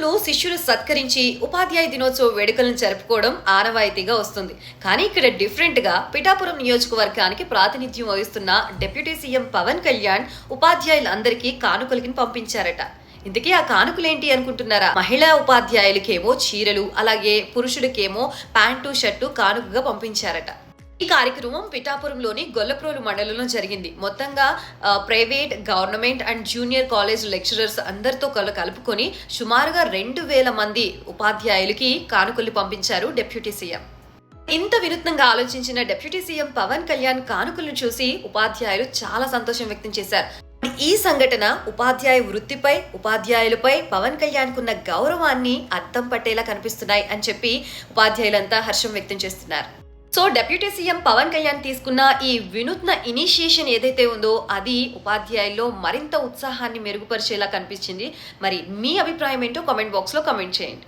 స్కూల్లో శిష్యులు సత్కరించి ఉపాధ్యాయ దినోత్సవ వేడుకలను జరుపుకోవడం ఆనవాయితీగా వస్తుంది. కానీ ఇక్కడ డిఫరెంట్ గా పిఠాపురం నియోజకవర్గానికి ప్రాతినిధ్యం వహిస్తున్న డిప్యూటీ సీఎం పవన్ కళ్యాణ్ ఉపాధ్యాయులందరికీ కానుకలకి పంపించారట. ఇంతకీ ఆ కానుకలేంటి అనుకుంటున్నారా? మహిళా ఉపాధ్యాయులకేమో చీరలు, అలాగే పురుషుడికేమో ప్యాంటు షర్టు కానుకగా పంపించారట. ఈ కార్యక్రమం పిఠాపురంలోని గొల్లప్రోలు మండలంలో జరిగింది. మొత్తంగా private, government and junior college lecturers అందరితో కలుపుకొని సుమారుగా 2000 మంది ఉపాధ్యాయులకి కానుకలు పంపించారు డిప్యూటీ సీఎం. ఇంత వినూత్నంగా ఆలోచించిన డిప్యూటీ సీఎం పవన్ కళ్యాణ్ కానుకలను చూసి ఉపాధ్యాయులు చాలా సంతోషం వ్యక్తం చేశారు. ఈ సంఘటన ఉపాధ్యాయ వృత్తిపై, ఉపాధ్యాయులపై పవన్ కళ్యాణ్ కున్న గౌరవాన్ని అద్దం పట్టేలా కనిపిస్తున్నాయి అని చెప్పి ఉపాధ్యాయులంతా హర్షం వ్యక్తం చేస్తున్నారు. So deputy CM Pawan Kalyan తీసుకున్న ఈ వినూత్న ఇనిషియేషన్ ఏదైతే ఉందో అది ఉపాధ్యాయుల్లో మరింత ఉత్సాహాన్ని మెరుగుపరిచేలా కనిపించింది. మరి మీ అభిప్రాయం ఏంటో కామెంట్ బాక్స్ లో కామెంట్ చేయండి.